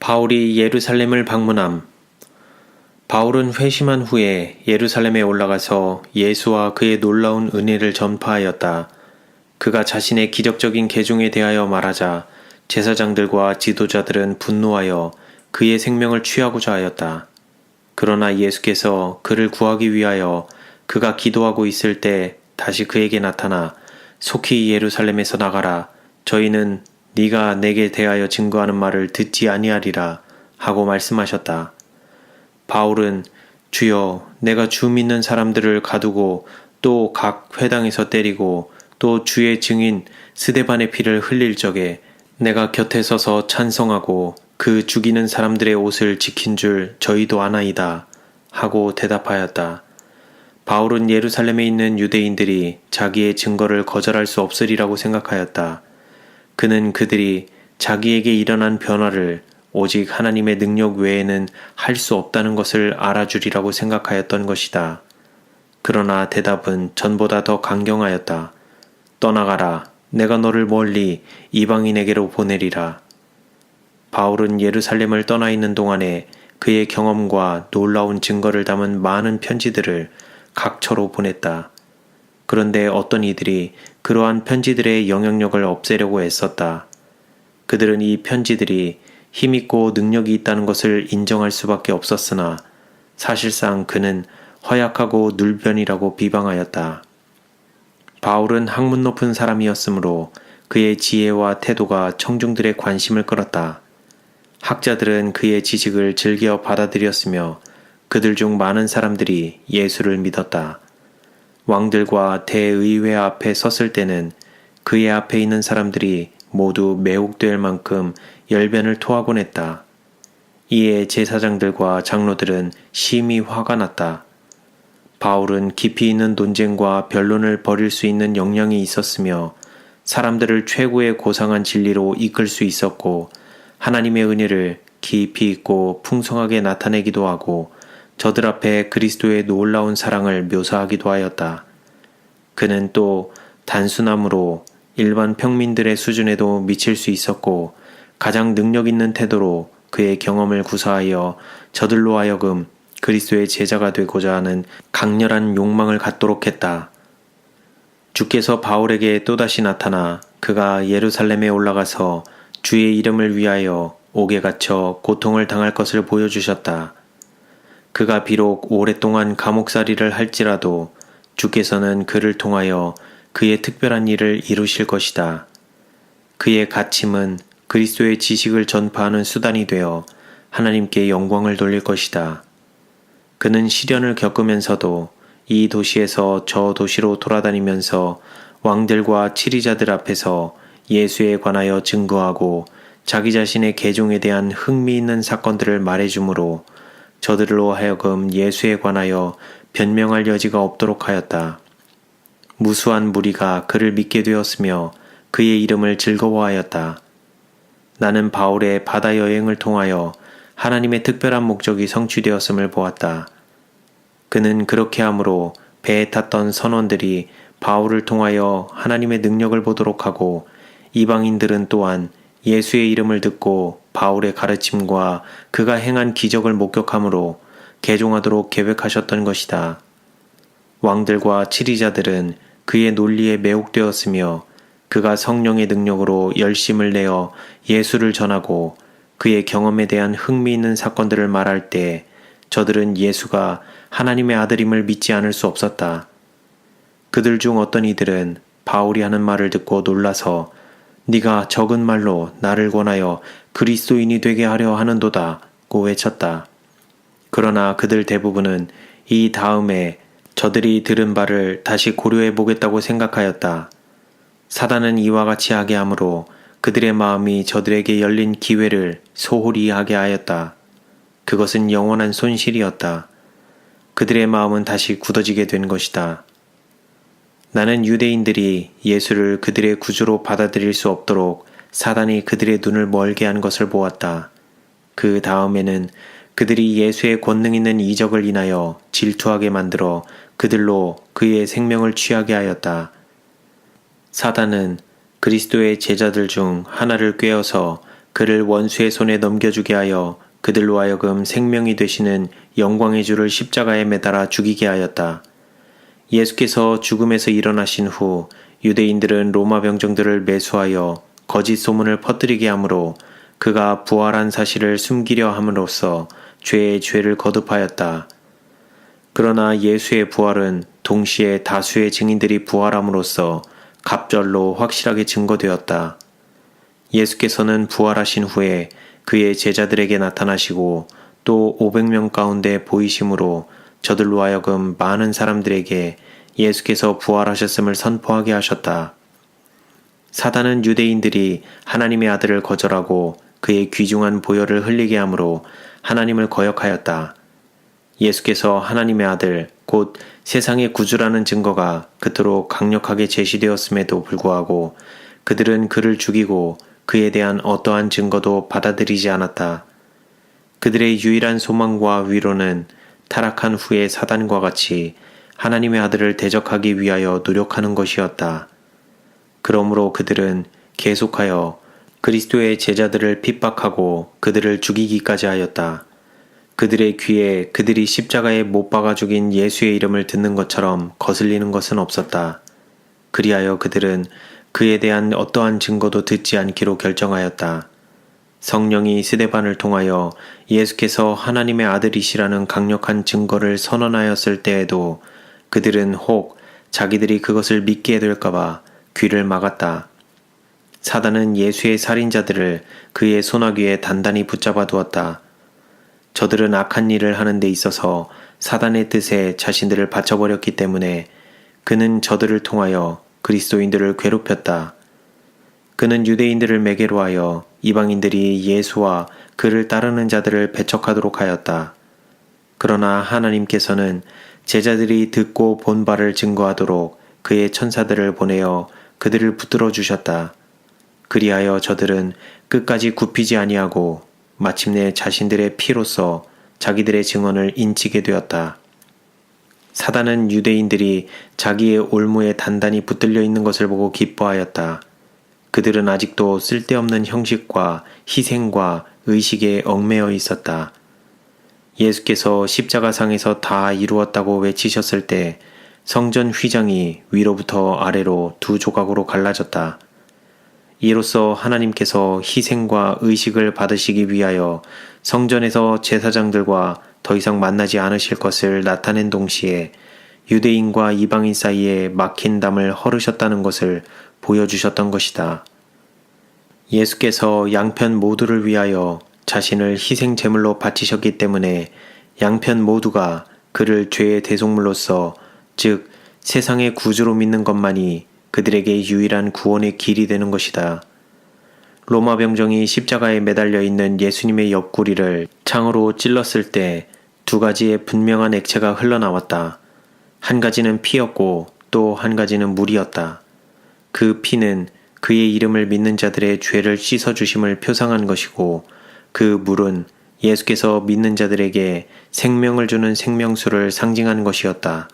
바울이 예루살렘을 방문함. 바울은 회심한 후에 예루살렘에 올라가서 예수와 그의 놀라운 은혜를 전파하였다. 그가 자신의 기적적인 계종에 대하여 말하자 제사장들과 지도자들은 분노하여 그의 생명을 취하고자 하였다. 그러나 예수께서 그를 구하기 위하여 그가 기도하고 있을 때 다시 그에게 나타나 속히 예루살렘에서 나가라. 저희는 네가 내게 대하여 증거하는 말을 듣지 아니하리라 하고 말씀하셨다. 바울은 주여, 내가 주 믿는 사람들을 가두고 또 각 회당에서 때리고 또 주의 증인 스데반의 피를 흘릴 적에 내가 곁에 서서 찬성하고 그 죽이는 사람들의 옷을 지킨 줄 저희도 아나이다 하고 대답하였다. 바울은 예루살렘에 있는 유대인들이 자기의 증거를 거절할 수 없으리라고 생각하였다. 그는 그들이 자기에게 일어난 변화를 오직 하나님의 능력 외에는 할 수 없다는 것을 알아주리라고 생각하였던 것이다. 그러나 대답은 전보다 더 강경하였다. 떠나가라. 내가 너를 멀리 이방인에게로 보내리라. 바울은 예루살렘을 떠나 있는 동안에 그의 경험과 놀라운 증거를 담은 많은 편지들을 각처로 보냈다. 그런데 어떤 이들이 그러한 편지들의 영향력을 없애려고 애썼다. 그들은 이 편지들이 힘있고 능력이 있다는 것을 인정할 수밖에 없었으나 사실상 그는 허약하고 눌변이라고 비방하였다. 바울은 학문 높은 사람이었으므로 그의 지혜와 태도가 청중들의 관심을 끌었다. 학자들은 그의 지식을 즐겨 받아들였으며 그들 중 많은 사람들이 예수를 믿었다. 왕들과 대의회 앞에 섰을 때는 그의 앞에 있는 사람들이 모두 매혹될 만큼 열변을 토하곤 했다. 이에 제사장들과 장로들은 심히 화가 났다. 바울은 깊이 있는 논쟁과 변론을 벌일 수 있는 역량이 있었으며 사람들을 최고의 고상한 진리로 이끌 수 있었고 하나님의 은혜를 깊이 있고 풍성하게 나타내기도 하고 저들 앞에 그리스도의 놀라운 사랑을 묘사하기도 하였다. 그는 또 단순함으로 일반 평민들의 수준에도 미칠 수 있었고 가장 능력 있는 태도로 그의 경험을 구사하여 저들로 하여금 그리스도의 제자가 되고자 하는 강렬한 욕망을 갖도록 했다. 주께서 바울에게 또다시 나타나 그가 예루살렘에 올라가서 주의 이름을 위하여 옥에 갇혀 고통을 당할 것을 보여주셨다. 그가 비록 오랫동안 감옥살이를 할지라도 주께서는 그를 통하여 그의 특별한 일을 이루실 것이다. 그의 갇힘은 그리스도의 지식을 전파하는 수단이 되어 하나님께 영광을 돌릴 것이다. 그는 시련을 겪으면서도 이 도시에서 저 도시로 돌아다니면서 왕들과 치리자들 앞에서 예수에 관하여 증거하고 자기 자신의 계종에 대한 흥미있는 사건들을 말해주므로 저들로 하여금 예수에 관하여 변명할 여지가 없도록 하였다. 무수한 무리가 그를 믿게 되었으며 그의 이름을 즐거워하였다. 나는 바울의 바다 여행을 통하여 하나님의 특별한 목적이 성취되었음을 보았다. 그는 그렇게 함으로 배에 탔던 선원들이 바울을 통하여 하나님의 능력을 보도록 하고 이방인들은 또한 예수의 이름을 듣고 바울의 가르침과 그가 행한 기적을 목격함으로 개종하도록 계획하셨던 것이다. 왕들과 치리자들은 그의 논리에 매혹되었으며 그가 성령의 능력으로 열심을 내어 예수를 전하고 그의 경험에 대한 흥미있는 사건들을 말할 때 저들은 예수가 하나님의 아들임을 믿지 않을 수 없었다. 그들 중 어떤 이들은 바울이 하는 말을 듣고 놀라서 네가 적은 말로 나를 권하여 그리스도인이 되게 하려 하는도다고 외쳤다. 그러나 그들 대부분은 이 다음에 저들이 들은 바를 다시 고려해 보겠다고 생각하였다. 사단은 이와 같이 하게 하므로 그들의 마음이 저들에게 열린 기회를 소홀히 하게 하였다. 그것은 영원한 손실이었다. 그들의 마음은 다시 굳어지게 된 것이다. 나는 유대인들이 예수를 그들의 구주로 받아들일 수 없도록 사단이 그들의 눈을 멀게 한 것을 보았다. 그 다음에는 그들이 예수의 권능 있는 이적을 인하여 질투하게 만들어 그들로 그의 생명을 취하게 하였다. 사단은 그리스도의 제자들 중 하나를 꾀어서 그를 원수의 손에 넘겨주게 하여 그들로 하여금 생명이 되시는 영광의 주를 십자가에 매달아 죽이게 하였다. 예수께서 죽음에서 일어나신 후 유대인들은 로마 병정들을 매수하여 거짓 소문을 퍼뜨리게 하므로 그가 부활한 사실을 숨기려 함으로써 죄의 죄를 거듭하였다. 그러나 예수의 부활은 동시에 다수의 증인들이 부활함으로써 갑절로 확실하게 증거되었다. 예수께서는 부활하신 후에 그의 제자들에게 나타나시고 또 500명 가운데 보이심으로 저들로 하여금 많은 사람들에게 예수께서 부활하셨음을 선포하게 하셨다. 사단은 유대인들이 하나님의 아들을 거절하고 그의 귀중한 보혈을 흘리게 하므로 하나님을 거역하였다. 예수께서 하나님의 아들, 곧 세상의 구주라는 증거가 그토록 강력하게 제시되었음에도 불구하고 그들은 그를 죽이고 그에 대한 어떠한 증거도 받아들이지 않았다. 그들의 유일한 소망과 위로는 타락한 후의 사단과 같이 하나님의 아들을 대적하기 위하여 노력하는 것이었다. 그러므로 그들은 계속하여 그리스도의 제자들을 핍박하고 그들을 죽이기까지 하였다. 그들의 귀에 그들이 십자가에 못 박아 죽인 예수의 이름을 듣는 것처럼 거슬리는 것은 없었다. 그리하여 그들은 그에 대한 어떠한 증거도 듣지 않기로 결정하였다. 성령이 스데반을 통하여 예수께서 하나님의 아들이시라는 강력한 증거를 선언하였을 때에도 그들은 혹 자기들이 그것을 믿게 될까봐 귀를 막았다. 사단은 예수의 살인자들을 그의 소나귀에 단단히 붙잡아 두었다. 저들은 악한 일을 하는 데 있어서 사단의 뜻에 자신들을 바쳐버렸기 때문에 그는 저들을 통하여 그리스도인들을 괴롭혔다. 그는 유대인들을 매개로 하여 이방인들이 예수와 그를 따르는 자들을 배척하도록 하였다. 그러나 하나님께서는 제자들이 듣고 본 바를 증거하도록 그의 천사들을 보내어 그들을 붙들어 주셨다. 그리하여 저들은 끝까지 굽히지 아니하고 마침내 자신들의 피로써 자기들의 증언을 인치게 되었다. 사단은 유대인들이 자기의 올무에 단단히 붙들려 있는 것을 보고 기뻐하였다. 그들은 아직도 쓸데없는 형식과 희생과 의식에 얽매여 있었다. 예수께서 십자가상에서 다 이루었다고 외치셨을 때 성전 휘장이 위로부터 아래로 두 조각으로 갈라졌다. 이로써 하나님께서 희생과 의식을 받으시기 위하여 성전에서 제사장들과 더 이상 만나지 않으실 것을 나타낸 동시에 유대인과 이방인 사이에 막힌 담을 헐으셨다는 것을 보여주셨던 것이다. 예수께서 양편 모두를 위하여 자신을 희생 제물로 바치셨기 때문에 양편 모두가 그를 죄의 대속물로서, 즉 세상의 구주로 믿는 것만이 그들에게 유일한 구원의 길이 되는 것이다. 로마 병정이 십자가에 매달려 있는 예수님의 옆구리를 창으로 찔렀을 때 두 가지의 분명한 액체가 흘러나왔다. 한 가지는 피였고 또 한 가지는 물이었다. 그 피는 그의 이름을 믿는 자들의 죄를 씻어주심을 표상한 것이고 그 물은 예수께서 믿는 자들에게 생명을 주는 생명수를 상징한 것이었다.